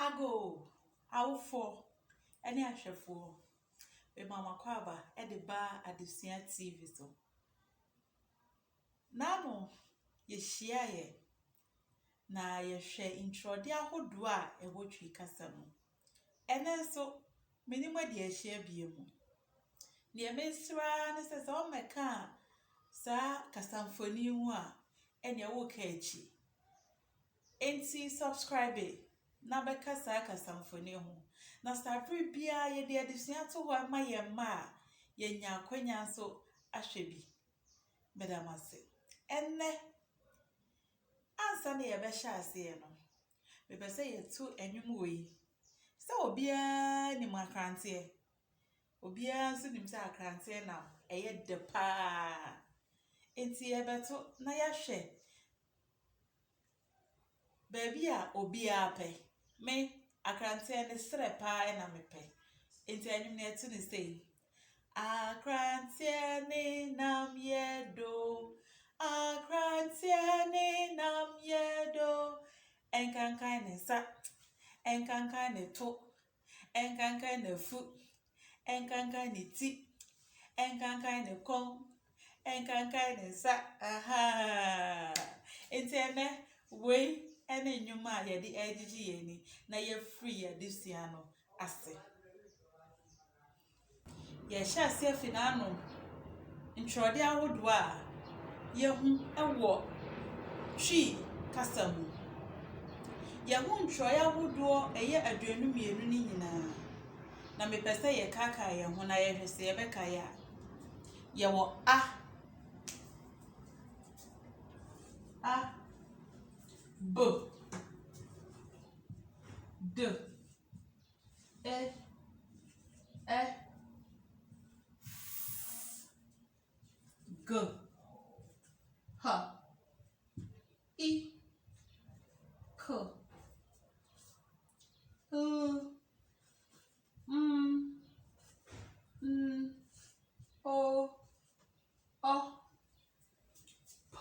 Ago, awofo, any ahwefo. We mama kwaba e de ba Adesua TV so. Nano ye shia ye na ye hwe introde ahodo a e wotwi kasa mu. Ene so minimum de ye hia biemu. Ne mesra ne se o meka sa kasamfoni hu a ene wo ka echi. Enti subscribe na beka sa kasamfoni hu. Na sabri bia ye de Adesua to ho ma ye ma ye nya akwanya so ahwe bi. Medamase. Enne ansa na ye be hya ase no. Me pese ye tu enwum we. Se obia ni makrante. Obia so nim se akrante na eye de pa. Enti ye beto na ya hwe. Baby a obia pe. Me akrante ne sre pa na me pe. Enti enwum na etu ni say. Akrante ne nam yedo. Akrante ne nam yedo. Enkankan ne sa. Enkankan ne to. Enkankan ne fu. Enkankan ne ti. Enkankan ne kon. Enkankan ne sa. Aha. Enti ene we ene nyuma ye di ejiji ye ni na ye free Adesua no ase. Ye sha se finano ntrode ahodo a ye hu ewo twi kasa mu. Ye hu ntroye ahodo eye aduanu mienu ni nyina. Na me pese ye kaka ye hu na ye hwese ye beka ya. Ye wo b d e g h I k o p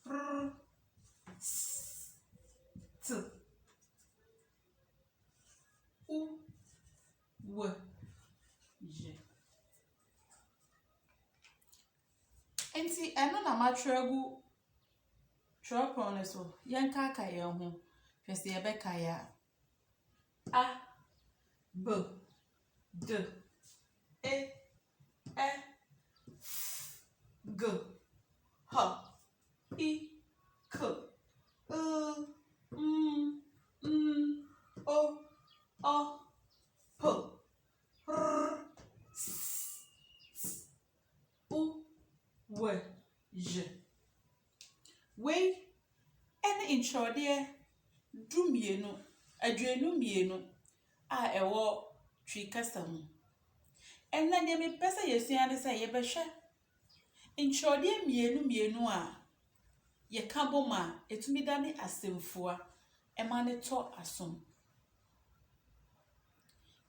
r s t u w j. Enti eno na matwegu tropon ne so yenka aka ye ho hwese ye beka ya a b d e f g h I k o p r s t u w j. We ene introde dumienu aduanu mienu a ewo twi kasa mu. Enna de me pese yesua de se ye behwe introde mienu a ye ka boma etumi dane asɛmfua ema ne to asom.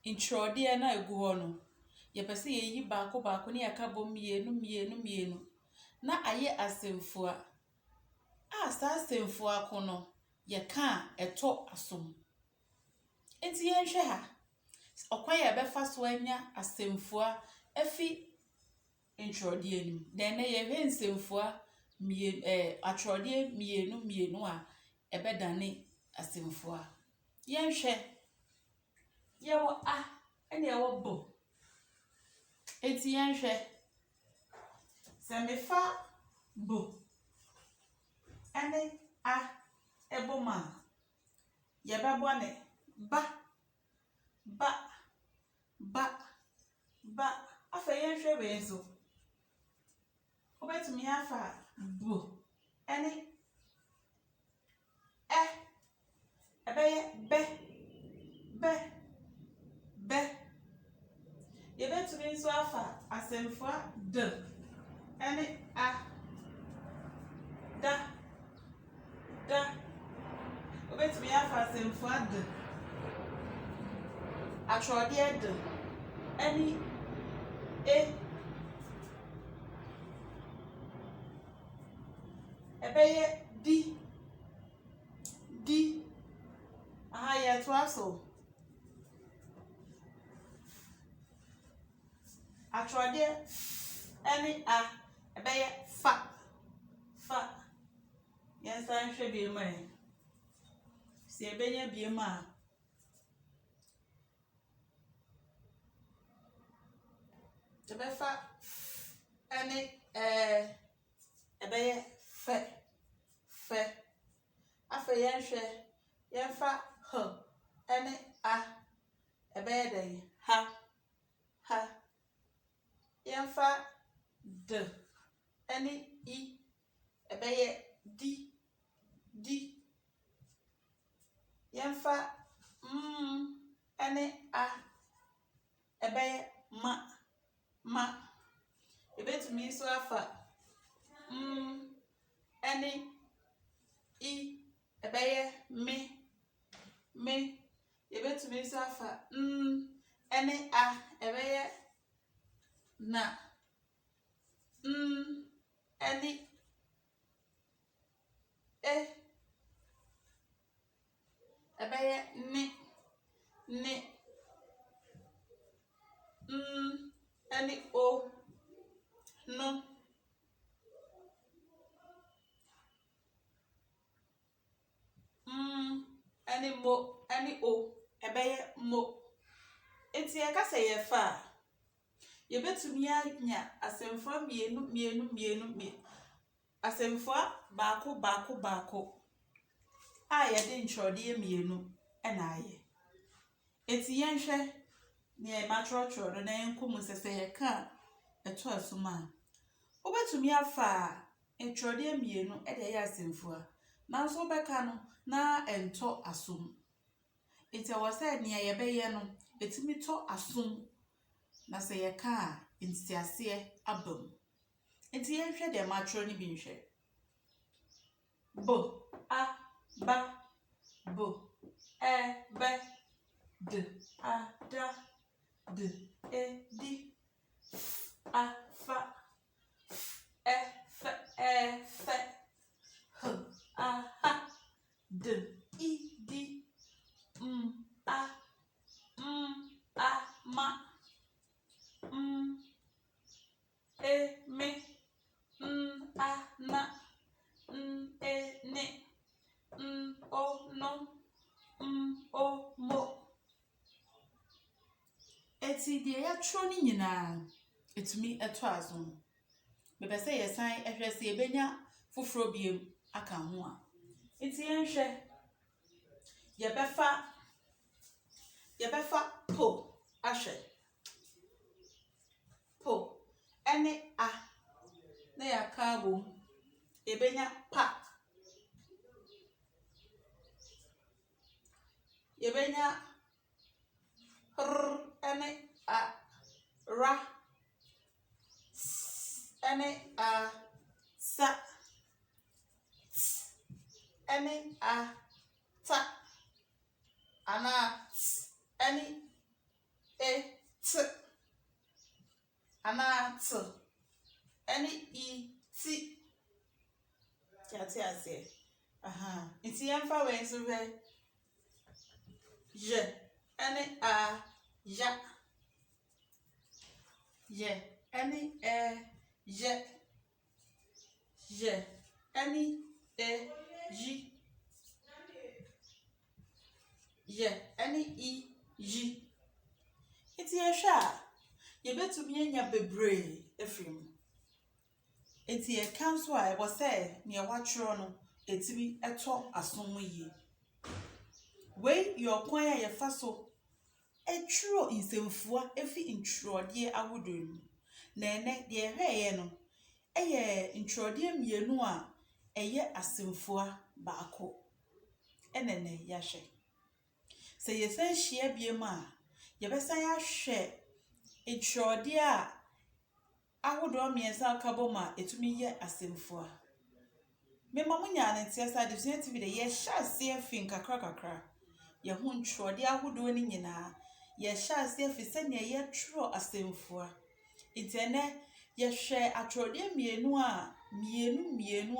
Introde na egu ho no ye pese ye yi baako ne ya ka bom mienu na aye asɛmfua a sa asɛmfua ko no ye ka eto asom. Enti ye hwe ha okwan ye befa so anya asɛmfua afi introde anim. Den na ye hwe nsɛmfua atwerɛdeɛ mienu a ebedane asɛmfua. Ye hwe ye wo ene ye wo b. Enti ye hwe se me fa b ene eboma ye bebone ba afa ye hwe we nso obetumi afa b ene ebeye be ye betumi nso afa asɛmfua d ene da obetumi afa asɛmfua d atwerɛdeɛ d ene Ebeye di aha ye to aso Atwerɛdeɛ ene a ebeye fa yen san hwɛ bi mu e si ebenya bi mu a ebefa ene ebeye fe afa yen hwɛ yen fa h ene a ebeye den ha yen fa d ene I ebeye di yen fa ene a ebeye ma ebetumi so afa ene I ebeye me ebetumi so afa ene a ebeye na ene ebeye ne ene o no ene mo ene o ebeye mo enti e ka se ye fa ye betumi anya asɛmfua mmienu asɛmfua baako a ye de ntwerɛdeɛ mmienu na aye enti yen hwɛ ne e matwerɛtwerɛ no na yenkomu sese ye ka eto asoma obetumi afa ntwerɛdeɛ mmienu de ye asɛmfua nanso obeka no na ento asom enti wo se ne ye beye no etimi to asom na se ye ka nsiase abam enti yen hwɛ de matwerɛ ni bi nhwɛ bo a ba bo be d a da d e di a fa fe h a ha d I di a ma me a na e ne o no o mo eti de ya tro ni nyina etumi eto azon me be se yesan ehwe se ebenya foforo biem aka ho a eti yenhwe yebefa po ahwe po ene a na ya ka bom ebenya pa yebenya ene a ra ene a sa ene a ta ana ene e t ana t ene I ti ase aha enti yemfa we nso hwe je ene a ja je ene je ene ji je ene I ji enti ye hwe a ye betumi anya bebre efrim enti ye kan so a e bo se ne watwero no etimi eto asom yi we your kwan a ye fa so etwero nsɛmfua efi ntwerɛdeɛ ahodom na ene de ehweye no eye ntwerɛdeɛ mmienu a eye asɛmfua baako enene ya hwe se ye san hia biem a ye besan ya hwe ntwerɛdeɛ a ahodom miensa aka bom a etumi ye asɛmfua me mamunya ne tiasa Adesua TV de ye hyase afin kakra ye ho ntwerɛdeɛ ahodo ni nyina ye hyase afi se ne ye twero asɛmfua intene yɛhwɛ atwerɛdeɛ mmienu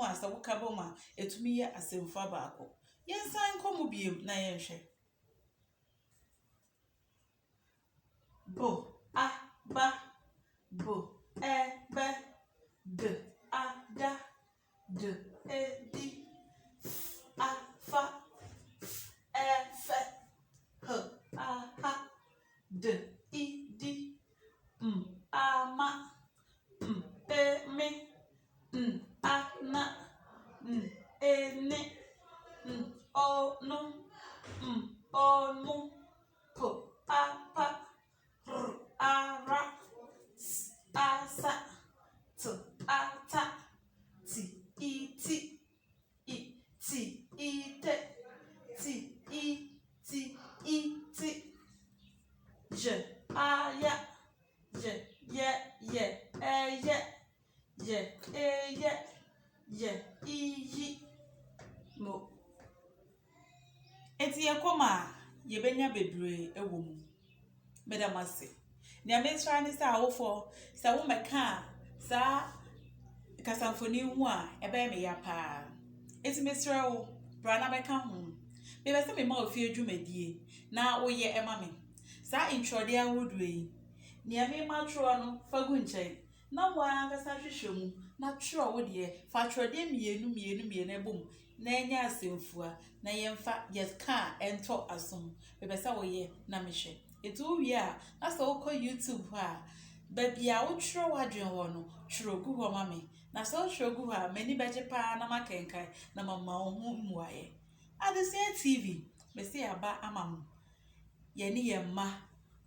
a sɛ woka bɔ ma etumi yɛ asɛmfua baako. Yɛnsan nkɔ mu biem na yɛnhwɛ. Bo a ba bo be d a da d e di a fa e fe h a ha d I di a ma e mi a na e ni o nu o mu p a pa r a ra s a sa t a ta ti I ti I ti I te ti I ti I ti j a ya j ye e ye I yi mo. Enti yekoma yebenya bebre ewo mu. Medamase. Nia mesra ni sa awofo sa wo meka sa kasamfoni hu a ebe me ya pa. Enti mesra wo bra na beka ho. Me be se me ma ofie dwumadie na wo ye ema me. Sa introde ahodo yi. Nia me ma tro no fagu nchen. Na wo ankasa hwehwemu na tro wo de fa atwerɛdeɛ mmienu ebom na enya asɛmfua na yemfa yeka ento asom. Me be se wo ye na mehwe. Etu wie a asa wokɔ YouTube ha ba bia wo twerɛ wadwen ho no twerɛ gu ho ma me na so twerɛ gu ha mani beje pa na makenkan na mama wo ho muaye. Adesua TV me se aba amamu ye ni ye ma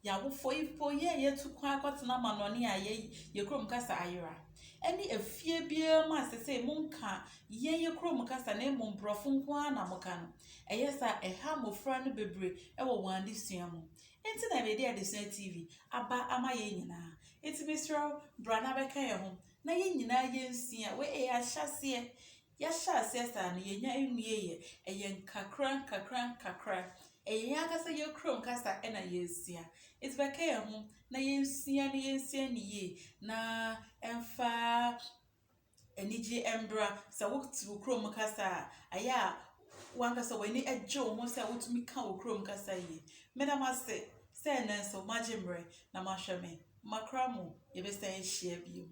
ya wofo ifo ye tu kwa akotena manone a ye krom kasa ayera eni afie bia ma sese monka ye krom kasa na emomprofo nko na moka no eyesa eha mofra no bebre ewo wan adesua mu. Enti na be dey Adesua TV aba ama ye nyina. Enti misro bra na beka ye ho na ye nyina ye nsia we e ahyase ya hyase sa na ye nya enue ye nkakra ye akasa ye krom kasa e na ye nsia. Enti beka ye ho na ye nsia ni ye na emfa enije embra sa wo tu krom kasa aya wankasa wani eje wo se wotumi ka wo krom kasa yi. Medamase se nenso majimre na mahweme makramo yebesa ehia bio.